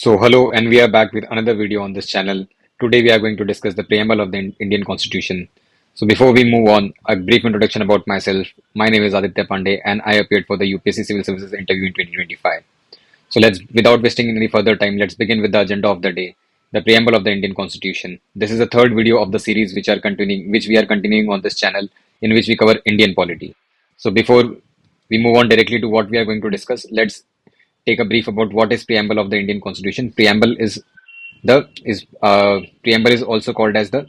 So hello, and we are back with another video on this channel. Today we are going to discuss the preamble of the Indian Constitution. So before we move on, a brief introduction about myself. My name is Aditya Pandey and I appeared for the UPSC Civil Services interview in 2025. So without wasting any further time, let's begin with the agenda of the day, the preamble of the Indian Constitution. This is the third video of the series which we are continuing on this channel, in which we cover Indian polity. So before we move on directly to what we are going to discuss, let's take a brief about what is preamble of the Indian Constitution. Preamble is also called as the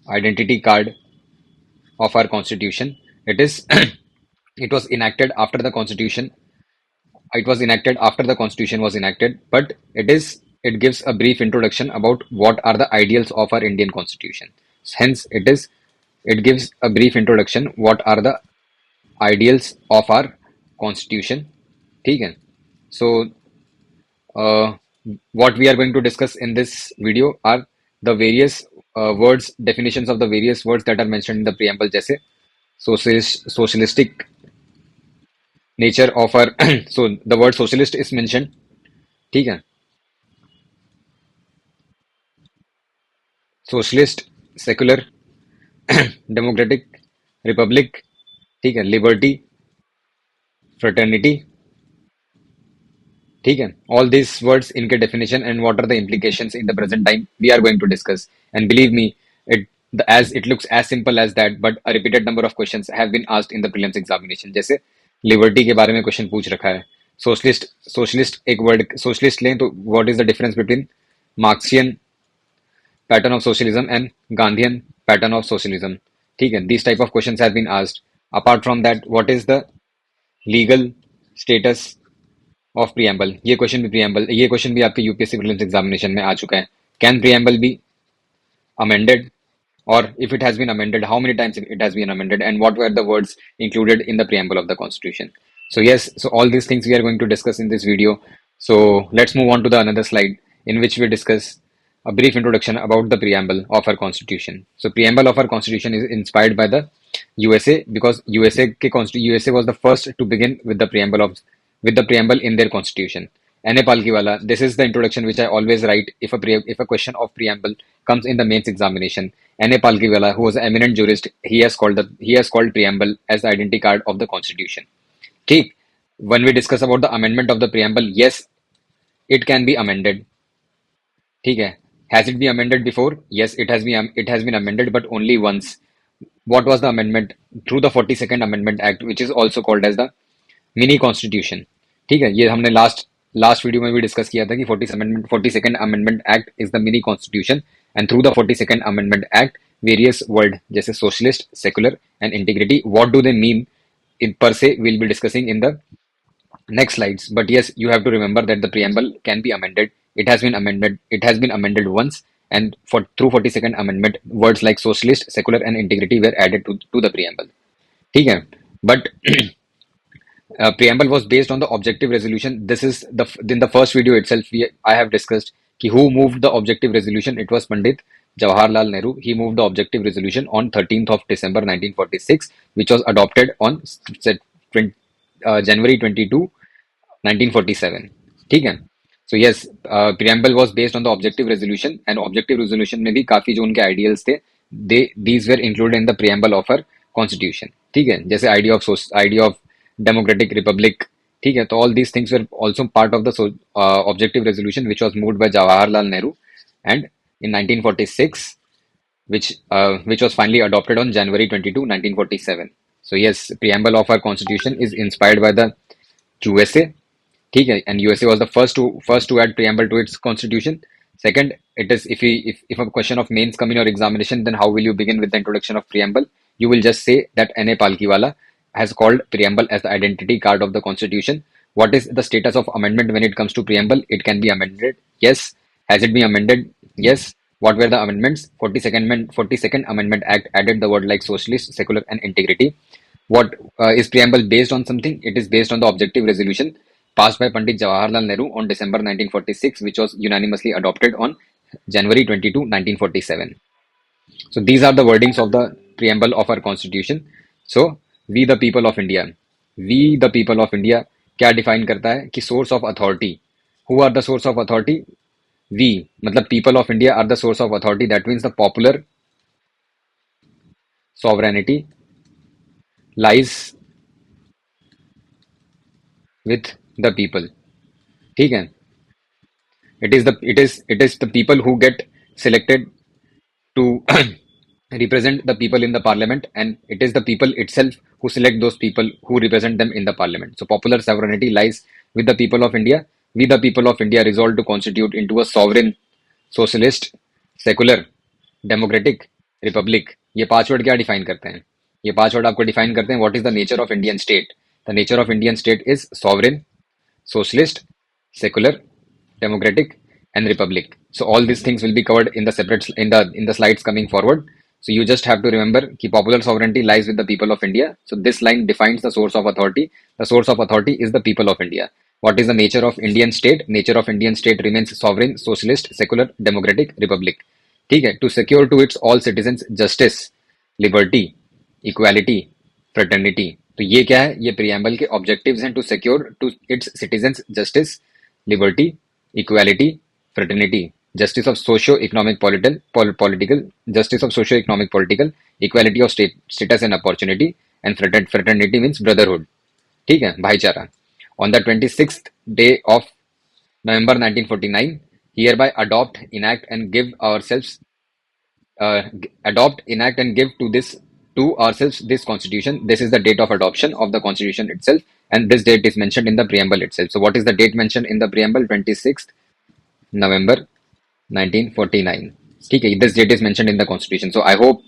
identity card of our Constitution. It is it was enacted after the Constitution. It was enacted after the Constitution was enacted, but it gives a brief introduction about what are the ideals of our Indian Constitution. Hence, it gives a brief introduction what are the ideals of our Constitution. ठीक है? So Uh, what we are going to discuss in this video are the various definitions of the various words that are mentioned in the preamble, जैसे socialistic nature of our so the word socialist is mentioned, ठीक है? Socialist, secular, democratic, republic, ठीक है? Liberty, fraternity, ठीक है? All these words इनके definition and what are the implications in the present time we are going to discuss. And believe me, as it looks as simple as that, but a repeated number of questions have been asked in the prelims examination. जैसे liberty के बारे में question पूछ रखा है. Socialist एक word socialist लें तो what is the difference between Marxian pattern of socialism and Gandhian pattern of socialism? ठीक है? These type of questions have been asked. Apart from that, what is the legal status of preamble? ये question भी आपके UPSC prelims examination में आ चुका है. Can preamble be amended, or if it has been amended, how many times it has been amended, and what were the words included in the preamble of the constitution? So yes, so all these things we are going to discuss in this video. So let's move on to the another slide in which we discuss a brief introduction about the preamble of our constitution. So preamble of our constitution is inspired by the USA, because USA was the first to begin with the preamble in their constitution. N.A. Palkiwala, this is the introduction which I always write if a question of preamble comes in the mains examination. N.A. Palkiwala, who was an eminent jurist, he has called preamble as the identity card of the constitution. Okay. When we discuss about the amendment of the preamble, yes, it can be amended. ठीक है. Has it been amended before? Yes, it has been amended, but only once. What was the amendment? Through the 42nd Amendment Act, which is also called as the mini constitution. ठीक है, ये हमने last video में भी discuss किया था कि 42nd amendment act is the mini constitution, and through the 42nd amendment act various word जैसे socialist, secular and integrity, what do they mean in per se we'll be discussing in the next slides. But yes, you have to remember that the preamble can be amended. It has been amended once, and through 42nd amendment words like socialist, secular and integrity were added to the preamble. ठीक है, but preamble was based on the objective resolution. This is in the first video itself I have discussed who moved the objective resolution. It was Pandit Jawaharlal Nehru. He moved the objective resolution on 13th of December 1946, which was adopted on January 22, 1947. ठीक है. So yes, preamble was based on the objective resolution, and objective resolution में भी काफी जो उनके ideals थे, these were included in the preamble of our constitution. ठीक है, जैसे idea of democratic republic. ठीक है, तो all these things were also part of the objective resolution which was moved by Jawaharlal Nehru, and in 1946, which was finally adopted on January 22, 1947. So yes, preamble of our constitution is inspired by the USA. ठीक है, and USA was the first to add preamble to its constitution. Second, it is if a question of mains come in your examination, then how will you begin with the introduction of preamble? You will just say that N.A. Palkiwala has called preamble as the identity card of the constitution. What is the status of amendment when it comes to preamble? It can be amended. Yes. Has it been amended? Yes. What were the amendments? 42nd Amendment Act added the word like socialist, secular and integrity. What is preamble based on something? It is based on the objective resolution passed by Pandit Jawaharlal Nehru on December 1946, which was unanimously adopted on January 22, 1947. So these are the wordings of the preamble of our constitution. So we the people of India क्या define करता है कि source of authority, who are the source of authority, we मतलब people of India are the source of authority, that means the popular sovereignty lies with the people. ठीक है, it is the people who get selected to represent the people in the parliament, and it is the people itself who select those people who represent them in the parliament. So popular sovereignty lies with the people of India. We the people of India resolve to constitute into a sovereign, socialist, secular, democratic republic. ये पांच word क्या define करते हैं? ये पांच word आपको define करते हैं what is the nature of Indian state. The nature of Indian state is sovereign, socialist, secular, democratic, and republic. So all these things will be covered in the separate in the slides coming forward. So you just have to remember कि popular sovereignty lies with the people of India. So this line defines the source of authority. The source of authority is the people of India. What is the nature of Indian state? Nature of Indian state remains sovereign, socialist, secular, democratic, republic. ठीक है, to secure to its all citizens justice, liberty, equality, fraternity. तो ये क्या है? ये preamble के objectives हैं, to secure to its citizens justice, liberty, equality, fraternity, justice of socio-economic political, justice of socio-economic political, equality of status and opportunity, and fraternity means brotherhood. ठीक है, भाईचारा. On the 26th day of November 1949, hereby adopt, enact, and give to ourselves this constitution. This is the date of adoption of the constitution itself, and this date is mentioned in the preamble itself. So, what is the date mentioned in the preamble? 26th November 1949. ठीक है, this date is mentioned in the constitution. So I hope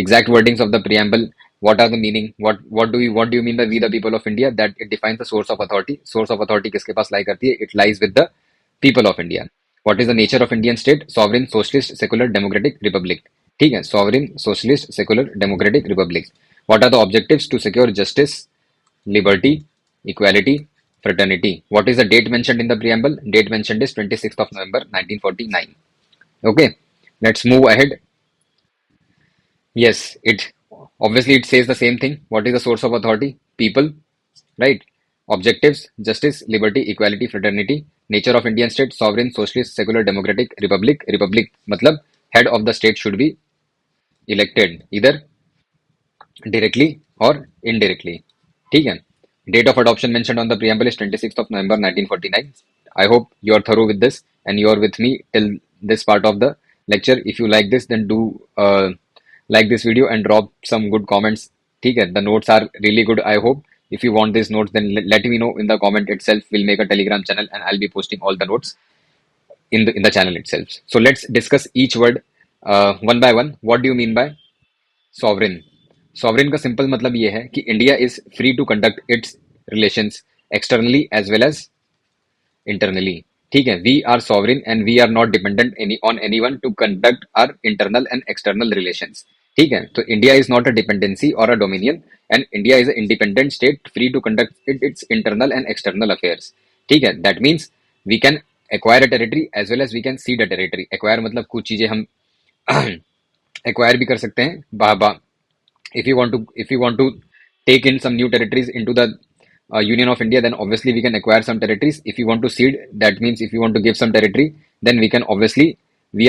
exact wordings of the preamble. What are the meaning? What do you mean by we the people of India? That it defines the source of authority. Source of authority किसके पास lie करती है? It lies with the people of India. What is the nature of Indian state? Sovereign, socialist, secular, democratic, republic. ठीक है, sovereign, socialist, secular, democratic, republic. What are the objectives? To secure justice, liberty, equality, fraternity. What is the date mentioned in the preamble? Date mentioned is 26th of November 1949. Okay, let's move ahead. Yes, it says the same thing. What is the source of authority? People, right? Objectives: justice, liberty, equality, fraternity. Nature of Indian state: sovereign, socialist, secular, democratic, republic. Republic मतलब head of the state should be elected either directly or indirectly. ठीक है. Date of adoption mentioned on the preamble is 26th of November 1949. I hope you are thorough with this and you are with me till this part of the lecture. If you like this, then do like this video and drop some good comments. ठीक है. The notes are really good, I hope. If you want these notes, then let me know in the comment itself. We'll make a Telegram channel and I'll be posting all the notes in the channel itself. So let's discuss each word one by one. What do you mean by sovereign? Sovereign का simple मतलब ये है कि India is free to conduct it's relations externally as well as internally. ठीक है, we are sovereign and we are not dependent on anyone to conduct our internal and external relations. ठीक है, तो India is not a dependency और अ dominion, and India is a independent state free to conduct it's internal and external affairs. ठीक है, that means we can acquire a territory as well as we can cede a territory. Acquire मतलब कुछ चीजें हम acquire भी कर सकते हैं. If you want to take in some new territories into the Union of India, then obviously we can acquire some territories. If you want to cede, that means if you want to give some territory, then we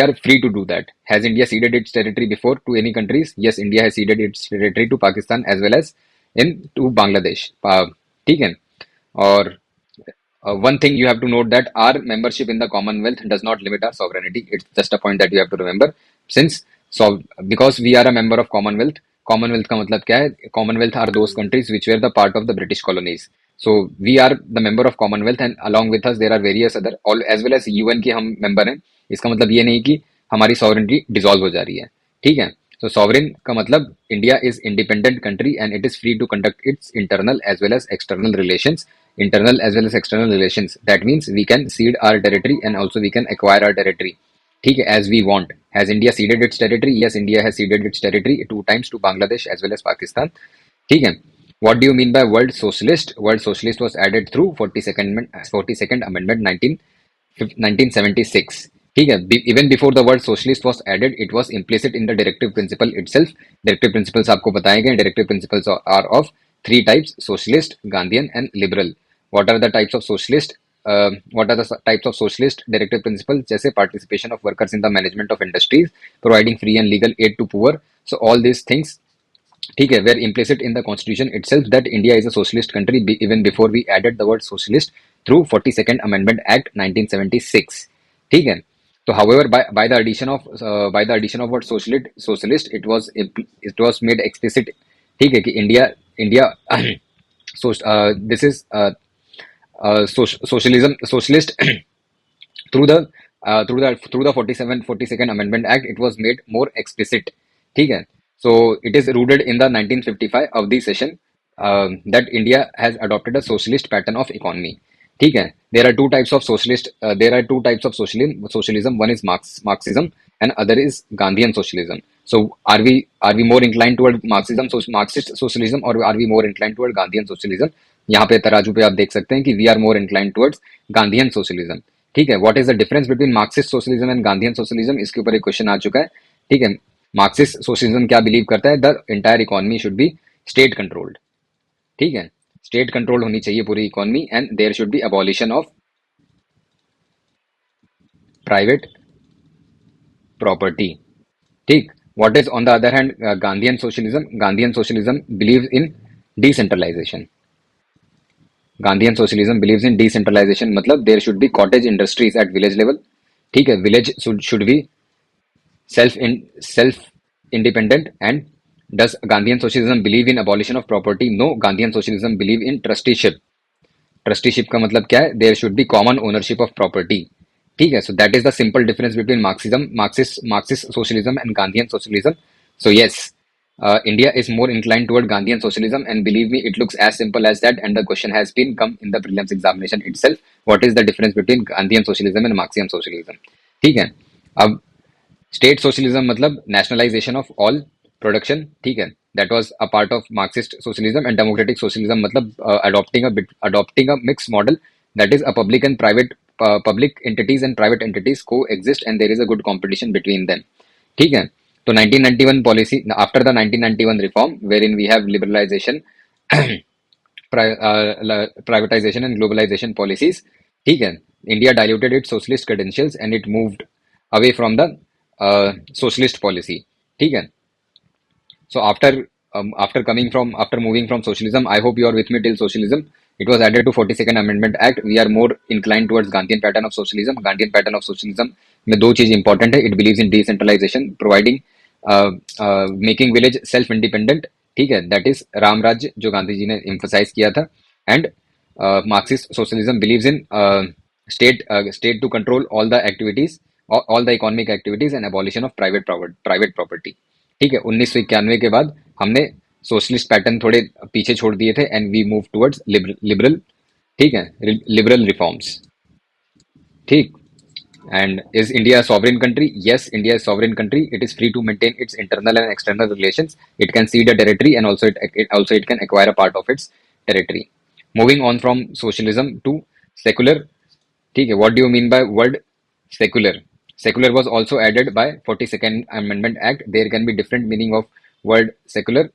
are free to do that. Has India ceded its territory before to any countries? Yes, India has ceded its territory to Pakistan as well as to Bangladesh. ठीक है. और one thing you have to note that our membership in the Commonwealth does not limit our sovereignty. It's just a point that you have to remember. Because we are a member of Commonwealth. Commonwealth का मतलब क्या है? Commonwealth are those countries which were the part of the British colonies. So we are the member of Commonwealth and along with us there are various other as well as UN के हम member हैं. इसका मतलब ये नहीं कि हमारी sovereignty dissolve हो जा रही है. ठीक है. So sovereign का मतलब India is independent country and it is free to conduct its internal as well as external relations. Internal as well as external relations. That means we can cede our territory and also we can acquire our territory. ठीक है, as we want. Has India ceded its territory? Yes, India has ceded its territory 2 times to Bangladesh as well as Pakistan. ठीक है. What do you mean by word socialist? Word socialist was added through 42nd Amendment 1976. ठीक है. Even before the word socialist was added, it was implicit in the directive principle itself. Directive principles आपको बताए गए. Directive principles are of 3 types: socialist, Gandhian and liberal. what are the types of socialist what are the types of socialist directive principles, जैसे participation of workers in the management of industries, providing free and legal aid to poor. So all these things, ठीक है, were implicit in the constitution itself that India is a socialist country even before we added the word socialist through 42nd Amendment Act 1976. ठीक है. So however, by the addition of word socialist it was made explicit, ठीक है, कि India so this is socialism socialist through the 42nd Amendment Act, it was made more explicit. ठीक है. So it is rooted in the 1955 of the session that India has adopted a socialist pattern of economy. ठीक है. There are two types of socialist. There are two types of socialism. One is Marxism, and other is Gandhian socialism. So are we more inclined toward Marxist socialism, or are we more inclined toward Gandhian socialism? यहाँ पे तराजू पे आप देख सकते हैं कि we are more inclined towards Gandhian socialism. ठीक है. What is the difference between Marxist socialism and Gandhian socialism, इसके ऊपर एक क्वेश्चन आ चुका है. ठीक है. मार्क्सिस्ट सोशलिज्म क्या बिलीव करता है? The entire economy should be state controlled. ठीक है. स्टेट कंट्रोल होनी चाहिए पूरी economy, and there should be abolition of private property. ठीक. What is on the other hand Gandhian socialism? Gandhian socialism believe in decentralisation. Gandhian socialism believes in decentralization, मतलब there should be cottage industries at village level. ठीक है. Village should be self independent. And does Gandhian socialism believe in abolition of property? No, Gandhian socialism believe in trusteeship. Trusteeship का मतलब क्या है? There should be common ownership of property. ठीक है. So that is the simple difference between Marxist socialism and Gandhian socialism. So yes, India is more inclined toward Gandhian socialism, and believe me, it looks as simple as that. And the question has been come in the prelims examination itself. What is the difference between Gandhian socialism and Marxian socialism? ठीक है. अब state socialism मतलब nationalisation of all production. ठीक है. That was a part of Marxist socialism. And democratic socialism मतलब adopting a mixed model, that is a public entities and private entities coexist, and there is a good competition between them. ठीक है. तो 1991 policy, after the 1991 reform, wherein we have liberalization, privatization and globalization policies. ठीक है. India diluted its socialist credentials and it moved away from the socialist policy. ठीक है. So after moving from socialism, I hope you are with me till socialism. It was added to 42nd Amendment Act. We are more inclined towards Gandhian pattern of socialism. Gandhian pattern of socialism में दो चीज important है. It believes in decentralization, providing making village self independent. ठीक है. That is Ram राज्य जो गांधी जी ने emphasize किया था. And Marxist socialism believes in state to control all the activities, all the economic activities, and abolition of private property. ठीक है. 1991 के बाद हमने सोशलिस्ट पैटर्न थोड़े पीछे छोड़ दिए थे, and we move towards liberal. ठीक है. Liberal reforms. ठीक. And is India a sovereign country? Yes, India is a sovereign country. It is free to maintain its internal and external relations. It can cede a territory, and also it can acquire a part of its territory. Moving on from socialism to secular. ठीक है. What do you mean by word secular? Secular was also added by 42nd Amendment Act. There can be different meaning of word secular.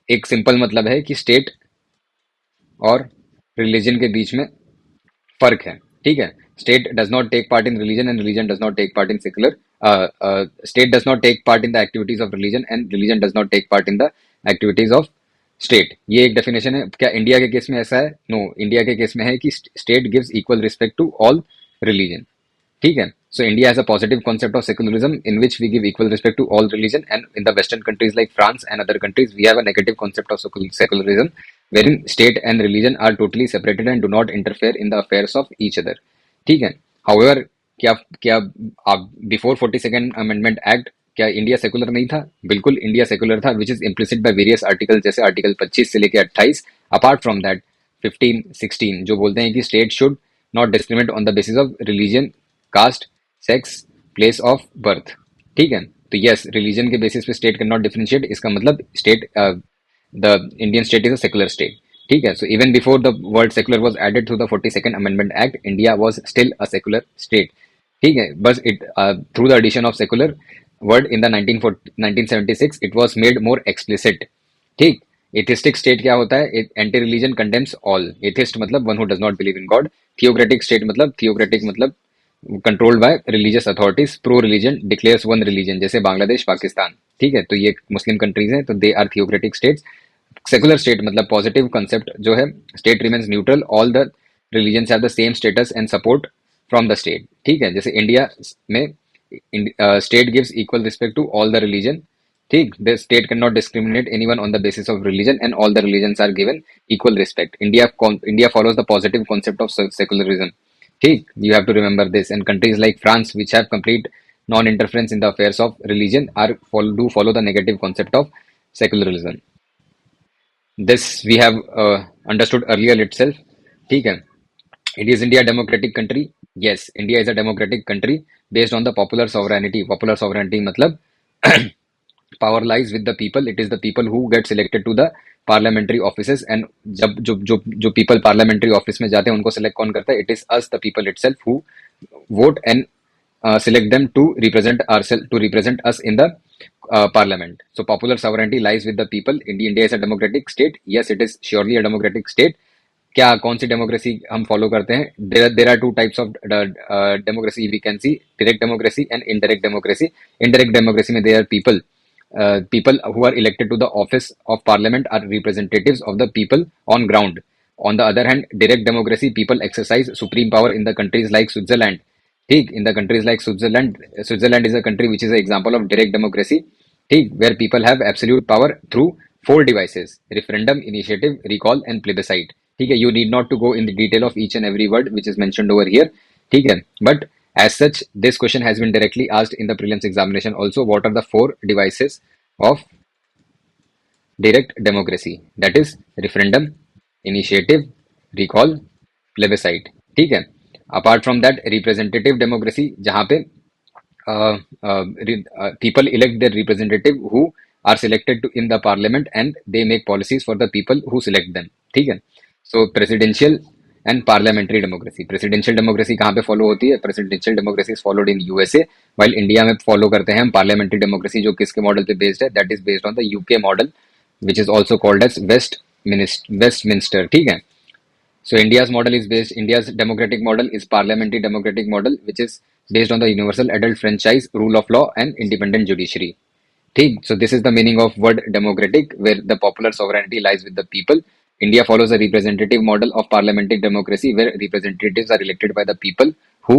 एक simple मतलब है कि state और religion के बीच में फर्क है. ठीक है. State does not take part in religion, and religion does not take part in secular. State does not take part in the activities of religion, and religion does not take part in the activities of state. ये एक definition है. क्या India के case में ऐसा है? No. India के case में है कि state gives equal respect to all religion. ठीक है. So India has a positive concept of secularism, in which we give equal respect to all religion, and in the Western countries like France and other countries, we have a negative concept of secularism, wherein state and religion are totally separated and do not interfere in the affairs of each other. ठीक है. However, क्या क्या before 42nd Amendment Act क्या India secular नहीं था? बिल्कुल India secular था, which is implicit by various article, जैसे आर्टिकल 25 से लेके 28. अपार्ट फ्रॉम दैट 15, 16 जो बोलते हैं कि state should not discriminate on the basis of religion, caste, sex, place of birth. ठीक है. तो यस, रिलीजन के बेसिस पे स्टेट कैन नॉट डिफरेंशिएट. इसका मतलब state, the Indian state is a secular state. ठीक है. So even before the word secular was added to the 42nd Amendment Act, India was still a secular state. ठीक है. बस through the addition of secular word in the 1976, it was made more explicit. ठीक. Atheistic state क्या होता है? Anti religion condemns all. Atheist मतलब one who does not believe in God. Theocratic state मतलब, theocratic मतलब controlled by religious authorities. Pro religion declares one religion, जैसे बांग्लादेश, पाकिस्तान। ठीक है, तो ये मुस्लिम कंट्रीज हैं, तो they are theocratic states. Secular state मतलब पॉजिटिव कंसेप्ट जो है, state remains neutral, all the religions have the same status and support from the state. ठीक है, जैसे इंडिया में state gives equal respect to all the religion. ठीक, the state can not discriminate anyone on the basis of religion and all the religions are given equal respect. India follows the positive concept of secularism. ठीक, you have to remember this. And countries like France, which have complete non-interference in the affairs of religion, do follow the negative concept of secularism. This we have understood earlier itself. ठीक है, is India a democratic country? Yes, India is a democratic country based on the popular sovereignty. Popular sovereignty मतलब power lies with the people. It is the people who get selected to the parliamentary offices, and जब जो people parliamentary office में जाते हैं उनको select कौन करता है? It is us, the people itself, who vote and select them to represent ourselves, to represent us in the parliament. So popular sovereignty lies with the people. India is a democratic state. Yes, it is surely a democratic state. क्या कौन सी democracy हम follow करते हैं? There are two types of democracy we can see, direct democracy and indirect democracy. Indirect democracy में they are people who are elected to the office of parliament are representatives of the people on ground. On the other hand, direct democracy, people exercise supreme power in the countries like Switzerland. ठीक, in the countries like Switzerland, Switzerland is a country which is an example of direct democracy. ठीक, where people have absolute power through four devices: referendum, initiative, recall and plebiscite. ठीक है, you need not to go in the detail of each and every word which is mentioned over here. ठीक है, but as such, this question has been directly asked in the prelims examination also. What are the four devices of direct democracy? That is referendum, initiative, recall, plebiscite. ठीक है, apart from that, representative democracy जहाँ पे people elect their representative who are selected in the parliament, and they make policies for the people who select them. ठीक है, so presidential and parliamentary democracy. Presidential democracy कहाँ पे follow होती है? Presidential democracy is followed in USA, while India में follow करते हैं हम parliamentary democracy, जो किसके model पे based है? That is based on the UK model, which is also called as Westminster. ठीक है, so India's democratic model is parliamentary democratic model, which is based on the universal adult franchise, rule of law and independent judiciary. ठीक, so this is the meaning of word democratic, where the popular sovereignty lies with the people. India follows a representative model of parliamentary democracy, where representatives are elected by the people who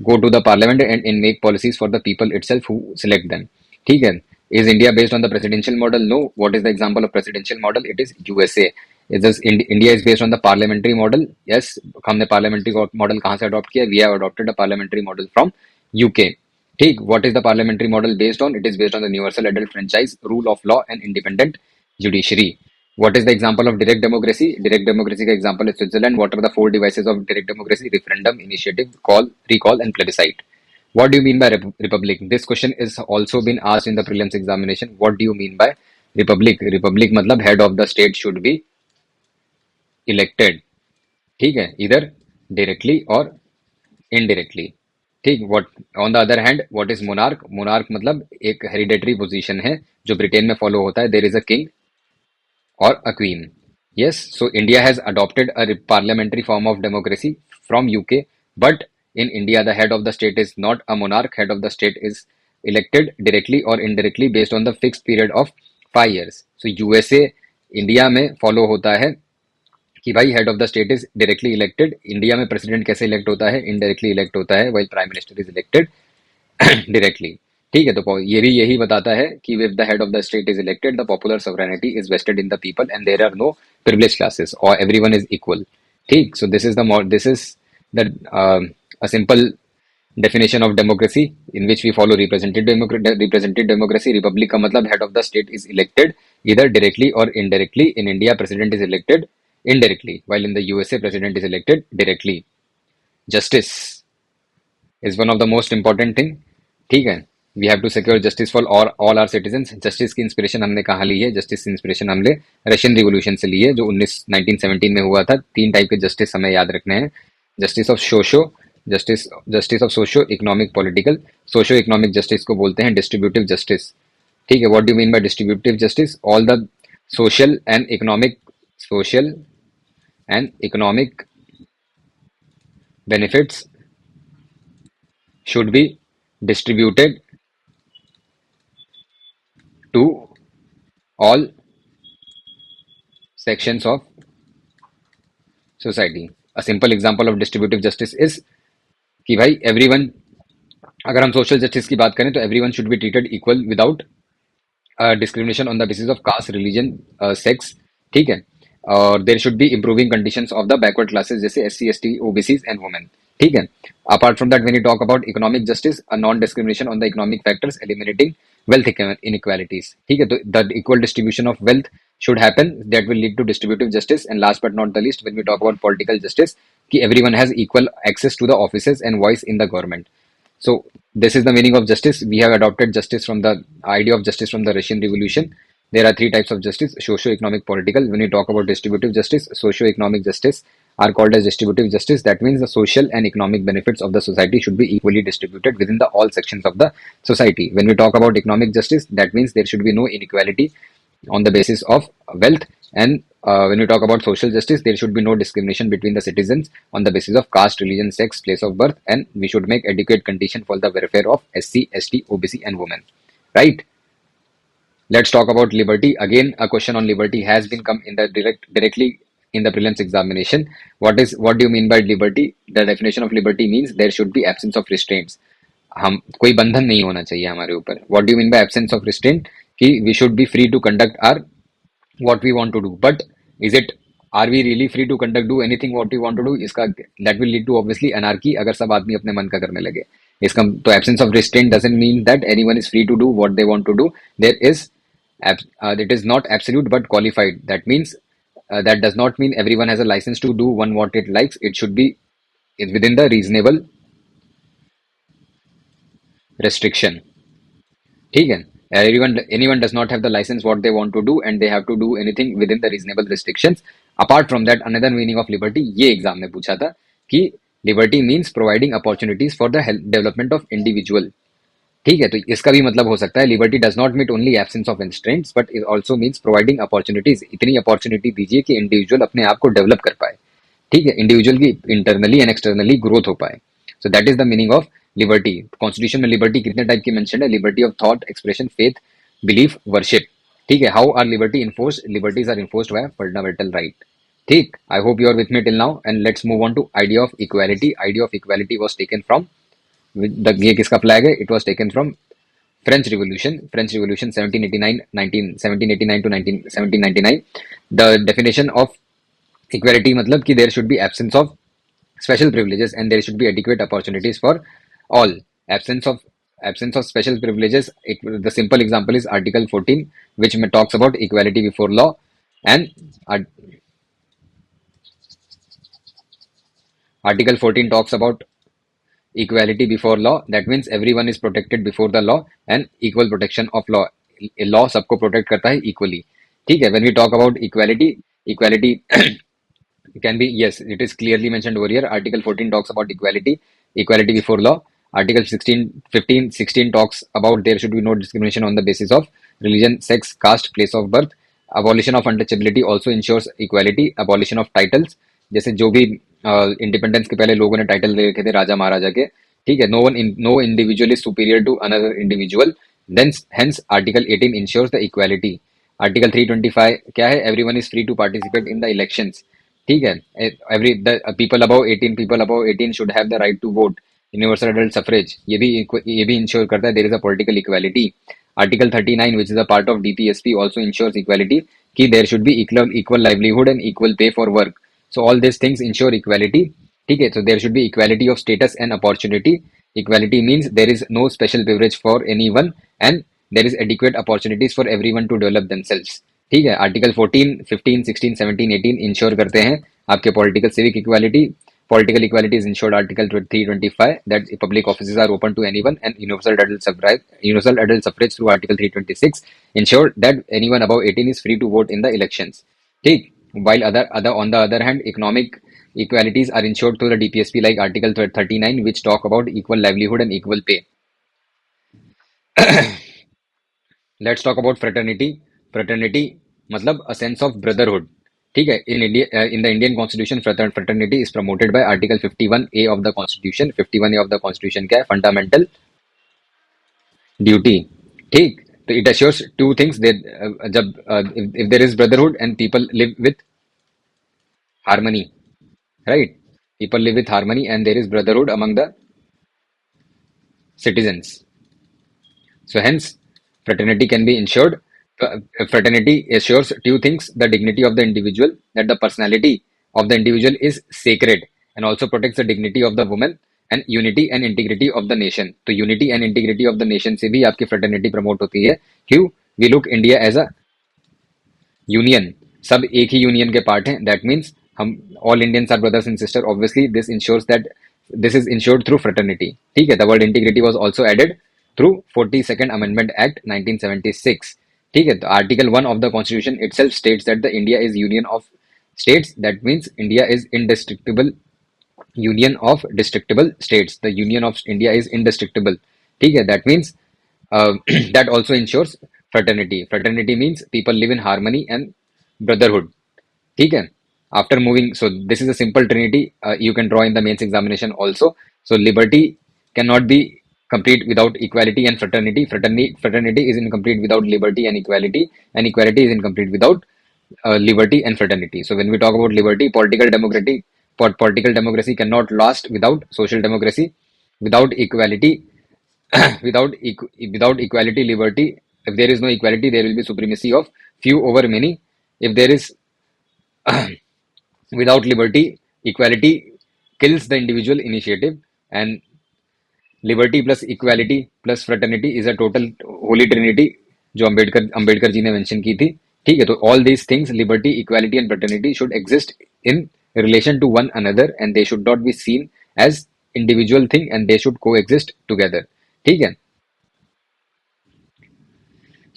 go to the parliament and make policies for the people itself who select them. ठीक है, is India based on the presidential model? No. What is the example of presidential model? It is USA. India is based on the parliamentary model. Yes, हमने parliamentary model कहाँ से adopt किया? We have adopted a parliamentary model from UK. ठीक, what is the parliamentary model based on? It is based on the universal adult franchise, rule of law and independent judiciary. What is the example of direct democracy? Direct democracy का example is Switzerland. What are the four devices of direct democracy? Referendum, initiative, recall and plebiscite. What do you mean by republic? This question is also been asked in the prelims examination. What do you mean by republic? Republic मतलब head of the state should be elected. ठीक है, either directly or indirectly. ठीक, what on the other hand, what is monarch? Monarch मतलब एक hereditary position है जो Britain में follow होता है. There is a king or a queen. Yes, so India has adopted a parliamentary form of democracy from UK, but in India, the head of the state is not a monarch. Head of the state is elected directly or indirectly based on the fixed period of 5 years. So USA, India में follow होता है कि भाई head of the state is directly elected. India में president कैसे elect होता है? Indirectly elect होता है, while prime minister is elected directly. ठीक है, तो ये भी यही बताता है कि if the head of the state is elected, the popular sovereignty is vested in the people and there are no privileged classes or everyone is equal. ठीक, so this is the a simple definition of democracy in which we follow representative democracy. Republic का मतलब head of the state is elected either directly or indirectly. In India, president is elected indirectly, while in the USA, president is elected directly. Justice is one of the most important thing. ठीक है, we have to secure justice for all our citizens. Justice की inspiration हमने कहाँ ली है? Justice की inspiration हमने Russian revolution से ली है, जो 1917 में हुआ था. 3 टाइप के जस्टिस हमें याद रखने हैं: justice of socio, justice of socio economic political. Socio economic justice को बोलते हैं डिस्ट्रीब्यूटिव जस्टिस. ठीक है, what do mean by distributive justice? All the social and economic social and economic benefits should be distributed to all sections of society. A simple example of distributive justice is कि भाई everyone, अगर हम social justice की बात करें तो everyone should be treated equal without discrimination on the basis of caste, religion, sex, ठीक है. और there should be improving conditions of the backward classes जैसे S C S T OBCs and women, ठीक है. Apart from that, when you talk about economic justice, a non discrimination on the economic factors eliminating wealth inequalities, ठीक है. तो the equal distribution of wealth should happen, that will lead to distributive justice. And last but not the least, when we talk about political justice, कि everyone has equal access to the offices and voice in the government. So this is the meaning of justice. We have adopted justice from the idea of justice from the Russian Revolution. There are three types of justice: socio-economic, political. When we talk about distributive justice, socio-economic justice are called as distributive justice. That means the social and economic benefits of the society should be equally distributed within the all sections of the society. When we talk about economic justice, that means there should be no inequality on the basis of wealth. And when we talk about social justice, there should be no discrimination between the citizens on the basis of caste, religion, sex, place of birth, and we should make adequate condition for the welfare of SC, ST, OBC, and women. Right? Let's talk about liberty. Again, a question on liberty has been come in the directly in the prelims examination. What do you mean by liberty? The definition of liberty means there should be absence of restraints. हम कोई बंधन नहीं होना चाहिए हमारे ऊपर. What do you mean by absence of restraint? कि we should be free to conduct our what we want to do. But is it, are we really free to conduct do anything what we want to do? इसका that will lead to obviously anarchy अगर सब आदमी अपने मन का करने लगे. इसका तो absence of restraint doesn't mean that anyone is free to do what they want to do. There is it is not absolute but qualified. That means that does not mean everyone has a license to do one what it likes. It should be within the reasonable restriction. ठीक है. Anyone does not have the license what they want to do, and they have to do anything within the reasonable restrictions. Apart from that, another meaning of liberty, ये exam में पूछा था कि liberty means providing opportunities for the development of individual. ठीक है. तो इसका भी मतलब हो सकता है liberty does not meet only absence of restraints but it also means providing opportunities. इतनी अपॉर्चुनिटी दीजिए कि इंडिविजुअल अपने आप को डेवलप कर पाए. ठीक है. इंडिविजुअल की इंटरनली एंड एक्सटर्नली ग्रोथ हो पाए. So that is the meaning of liberty. Constitution में लिबर्टी कितने टाइप की मेंशन है? Liberty of thought, expression, faith, belief, worship. ठीक है. How are liberty enforced? Liberties are enforced by fundamental right. ठीक. I hope you are with me till now and let's move on to idea of equality. Idea of equality was taken from, ये किसका flag है? It was taken from French Revolution 1789, 1789 to 1799. The definition of equality मतलब कि there should be absence of special privileges and there should be adequate opportunities for all. Absence of special privileges. The simple example is Article 14, which talks about equality before law, and Article 14 talks about equality before law. That means everyone is protected before the law and equal protection of law. Law सबको protect करता है equally. ठीक है. When we talk about equality can be, yes, it is clearly mentioned over here. Article 14 talks about equality before law. Article 16, 15, 16 talks about there should be no discrimination on the basis of religion, sex, caste, place of birth. Abolition of untouchability also ensures equality. Abolition of titles, जैसे जो भी independence के पहले लोगों ने title दे रखे थे राजा महाराजा के. ठीक है. No individual is superior to another individual. Then hence article 18 ensures the equality. Article 325 क्या है? Everyone is free to participate in the elections. ठीक है. Every the people above 18 should have the right to vote. Universal adult suffrage ये भी ensure करता है there is a political equality. Article 39 which is a part of DPSP also ensures equality कि there should B equal livelihood and equal pay for work. So all these things ensure equality. ठीक है. So there should be equality of status and opportunity. Equality means there is no special privilege for anyone and there is adequate opportunities for everyone to develop themselves. ठीक है. Article 14, 15, 16, 17, 18 ensure करते हैं आपके political civic equality. Political equality is ensured Article 325 that public offices are open to anyone, and universal adult suffrage through Article 326 ensure that anyone above 18 is free to vote in the elections. ठीक. While on the other hand, economic equalities are ensured through the DPSP like Article 39, which talk about equal livelihood and equal pay. Let's talk about fraternity. Fraternity मतलब a sense of brotherhood. ठीक है, in the Indian constitution fraternity is promoted by article 51A of the constitution. 51A of the constitution क्या है? Fundamental duty. ठीक, तो it assures two things, जब if there is brotherhood and people live with harmony, right? People live with harmony and there is brotherhood among the citizens. So hence, fraternity can be ensured. Fraternity assures two things: the dignity of the individual, that the personality of the individual is sacred, and also protects the dignity of the woman, and unity and integrity of the nation. तो unity and integrity of the nation से भी आपकी fraternity promote होती है। क्यों? We look India as a union, सब एक ही यूनियन के पार्ट हैं। दैट मीन्स हम all Indians are brothers and sister. Obviously this insures that this is insured through fraternity. ठीक है, the word integrity was also added through 42nd amendment act 1976। ठीक है, तो article 1 of the constitution itself states that the India is union of states. That means India is indestructible union of districtable states. The union of India is indestructible. ठीक है, that means that also ensures fraternity. Fraternity means people live in harmony and brotherhood. ठीक है, after moving, so this is a simple trinity you can draw in the mains examination also. So liberty cannot be complete without equality and fraternity. Fraternity is incomplete without liberty and equality, and equality is incomplete without liberty and fraternity. So when we talk about liberty, political democracy cannot last without social democracy. Without equality, without equality, liberty. If there is no equality, there will be supremacy of few over many. If there is without liberty, equality kills the individual initiative, and liberty plus equality plus fraternity is a total Holi Trinity, जो अंबेडकर जी ने mention की थी। ठीक है, तो all these things, liberty, equality and fraternity should exist in relation to one another, and they should not be seen as individual thing, and they should coexist together. ठीक है,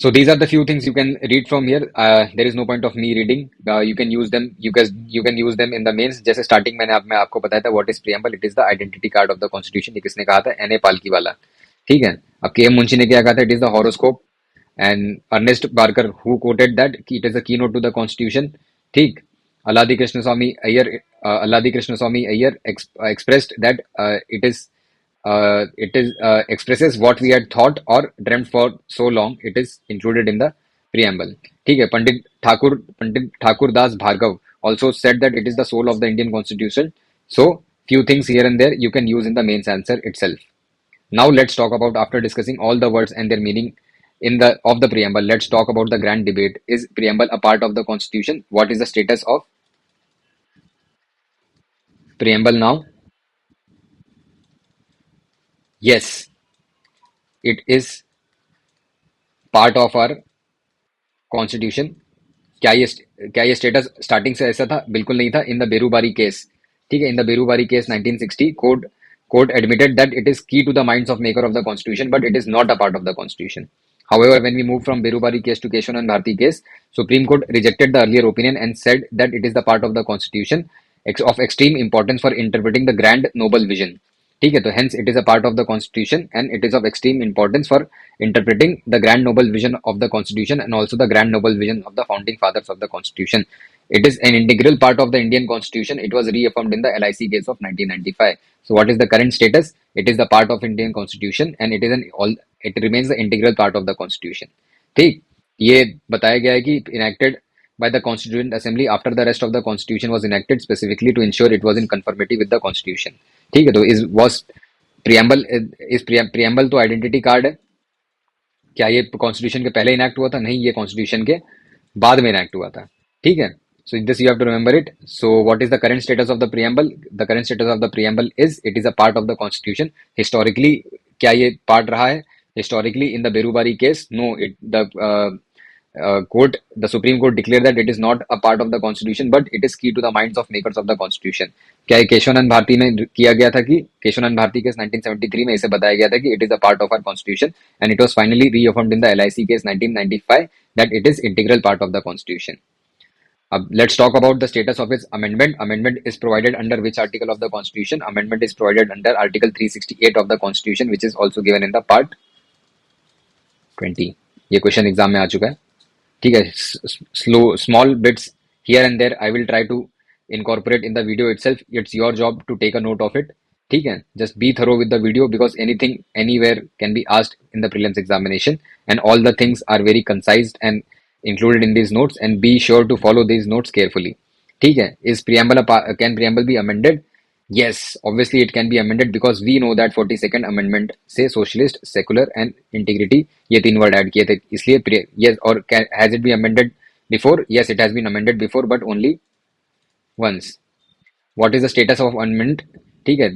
so these are the few things you can read from here. There is no point of me reading. You can use them. You can use them in the mains. जैसे starting मैं आपको बताया था what is preamble. It is the identity card of the constitution. ये किसने कहा था? N.A. पालकी वाला। ठीक है, अब के एम मुंशी ने क्या कहा था? It is the horoscope. And Ernest Barker who quoted that it is a keynote to the constitution. ठीक, Alladi Krishnaswamy Iyer expressed that it is expresses what we had thought or dreamt for so long. It is included in the preamble. ठीक है, पंडित Thakur Das Bhargava also said that it is the soul of the Indian constitution. So few things here and there you can use in the mains answer itself. Now let's talk about, after discussing all the words and their meaning of the preamble, let's talk about the grand debate. Is preamble a part of the constitution? What is the status of preamble now? Yes, it is part of our constitution. क्या ये status starting से ऐसा था? बिल्कुल नहीं था। In the Berubari case, ठीक है, in the Berubari case 1960, court admitted that it is key to the minds of maker of the constitution, but it is not a part of the constitution. However, when we move from Berubari case to Keshavanand Bharati case, Supreme Court rejected the earlier opinion and said that it is the part of the constitution of extreme importance for interpreting the grand noble vision. ठीक है, तो hence it is a part of the constitution and it is of extreme importance for interpreting the grand noble vision of the constitution and also the grand noble vision of the founding fathers of the constitution. It is an integral part of the Indian constitution. It was reaffirmed in the LIC case of 1995. So what is the current status? It is the part of Indian constitution and it remains the integral part of the constitution. ठीक, ये बताया गया है कि enacted by the Constituent Assembly after the rest of the Constitution was enacted specifically to ensure it was in conformity with the Constitution. ठीक है, तो preamble तो आइडेंटिटी कार्ड है। क्या ये कॉन्स्टिट्यूशन के पहले इनैक्ट हुआ था? नहीं, ये कॉन्स्टिट्यूशन के बाद में इनैक्ट हुआ था। ठीक है, so this you have to remember it. So what is the current status of the preamble? The current status of the preamble is it is a part of the constitution. Historically, क्या ये part रहा है? Historically, in the Berubari case, no, the Supreme Court declared that it is not a part of the constitution, but it is key to the minds of makers of the constitution. क्या ये केशवानंद भारती में किया गया था कि Keshavananda Bharati case 1973 में इसे बताया गया था कि it is a part of our constitution, and it was finally reaffirmed in the LIC case 1995 that it is integral part of the constitution. Let's talk about the status of its amendment. Amendment is provided under which article of the constitution? Amendment is provided under article 368 of the constitution, which is also given in the part 20. ये question exam में आ चुका है। ठीक है, slow small bits here and there I will try to incorporate in the video itself. It's your job to take a note of it. ठीक है, just be thorough with the video because anything anywhere can be asked in the prelims examination, and all the things are very concise and included in these notes, and be sure to follow these notes carefully. ठीक है, is preamble can preamble be amended? Yes, obviously it can be amended because we know that 42nd amendment से socialist, secular and integrity ये तीन word add किए थे, इसलिए yes, or has it been amended before? Yes, it has been amended before, but only once. What is the status of amendment? ठीक है,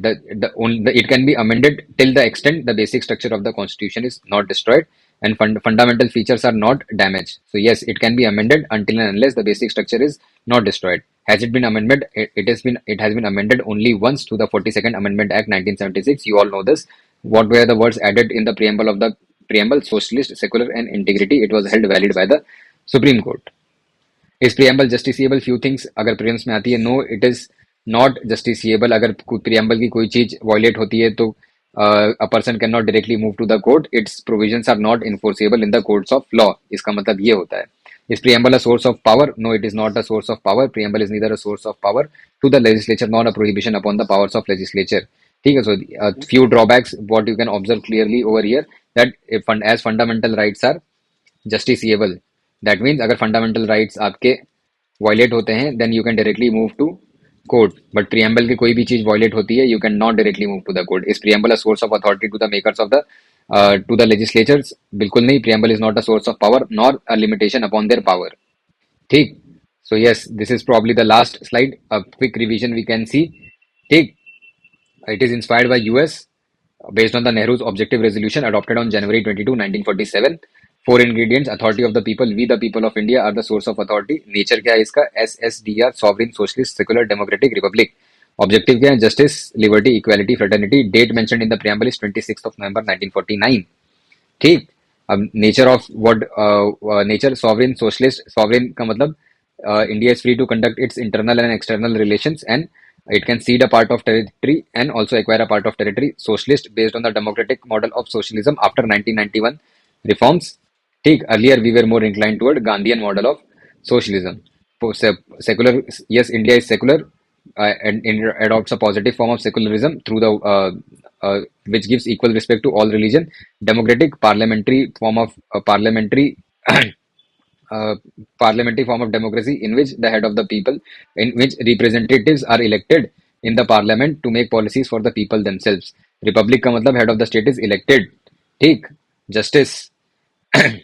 it can be amended till the extent the basic structure of the constitution is not destroyed and fundamental features are not damaged. So yes, it can be amended until and unless the basic structure is not destroyed. Has it been amended? It has been amended only once to the 42nd Amendment Act 1976. You all know this. What were the words added in the preamble of the preamble? Socialist, secular, and integrity. It was held valid by the Supreme Court. Is preamble justiciable? Few things अगर prelims में आती है, no it is not justiciable. अगर preamble की कोई चीज violet होती है तो a person cannot directly move to the court. Its provisions are not enforceable in the courts of law. इसका मतलब ये होता है. Is preamble a source of power? No, it is not a source of power. Preamble is neither a source of power to the legislature nor a prohibition upon the powers of legislature. ठीक है, so few drawbacks what you can observe clearly over here, that if as fundamental rights are justiciable, that means अगर fundamental rights आपके violate होते हैं then you can directly move to court, but preamble की कोई भी चीज violate होती है you cannot directly move to the court. Is preamble a source of authority to the makers of the to the legislatures? बिल्कुल नहीं. Preamble is not a source of power nor a limitation upon their power. ठीक. So yes, this is probably the last slide. A quick revision we can see. ठीक. It is inspired by US based on the Nehru's Objective Resolution adopted on January 22, 1947. Four ingredients: authority of the people, we the people of India are the source of authority. Nature क्या है इसका? SSDR, sovereign, socialist, secular, democratic, republic. Objective क्या है? Justice, liberty, equality, fraternity. Date mentioned in the preamble is 26th of November 1949. ठीक. अब nature of what nature, sovereign, socialist. sovereign का मतलब India is free to conduct its internal and external relations, and it can cede a part of territory and also acquire a part of territory. Socialist, based on the democratic model of socialism after 1991 reforms. ठीक. Earlier we were more inclined toward Gandhian model of socialism. Secular, yes, India is secular and adopts a positive form of secularism through the which gives equal respect to all religion. Democratic, parliamentary form of uh, parliamentary form of democracy in which the head of the people, in which representatives are elected in the parliament to make policies for the people themselves. Republic का मतलब head of the state is elected. ठीक. Justice,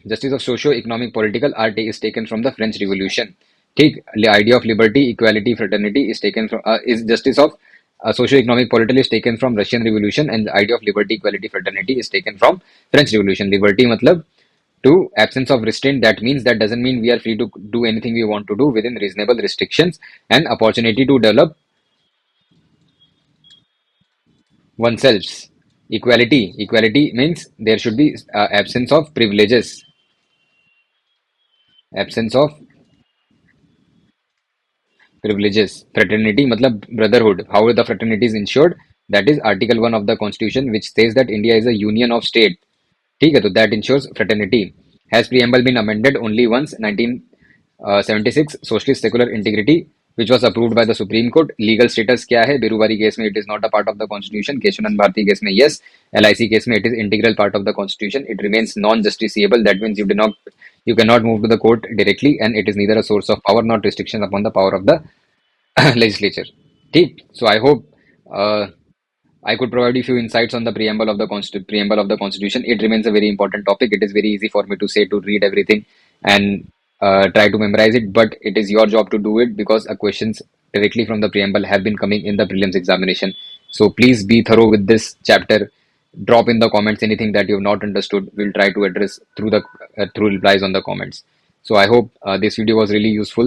justice of socio-economic political art is taken from the French Revolution. ठीक. The idea of liberty, equality, fraternity is taken from is justice of socio-economic political is taken from Russian Revolution, and the idea of liberty, equality, fraternity is taken from French Revolution. Liberty मतलब to absence of restraint. That means that doesn't mean we are free to do anything we want to do within reasonable restrictions and opportunity to develop oneself. Equality means there should be absence of privileges, absence of privileges. Fraternity matlab brotherhood. How the fraternity is ensured? That is Article 1 of the Constitution, which says that India is a union of state. ठीक है, तो that ensures fraternity. Has preamble been amended? Only once, 1976. Socialist, secular, integrity, which was approved by the Supreme Court. Legal status क्या है? Berubari case में it is not a part of the Constitution. Keshavananda Bharati case में yes. LIC case में it is integral part of the Constitution. It remains non-justiciable. That means you cannot move to the court directly, and it is neither a source of power nor restriction upon the power of the legislature. ठीक. So I hope I could provide you few insights on the preamble of the Constitution. It remains a very important topic. It is very easy for me to say to read everything and try to memorize it, but it is your job to do it because questions directly from the preamble have been coming in the prelims examination. So please be thorough with this chapter. Drop in the comments anything that you have not understood. We'll try to address through replies on the comments. So I hope this video was really useful.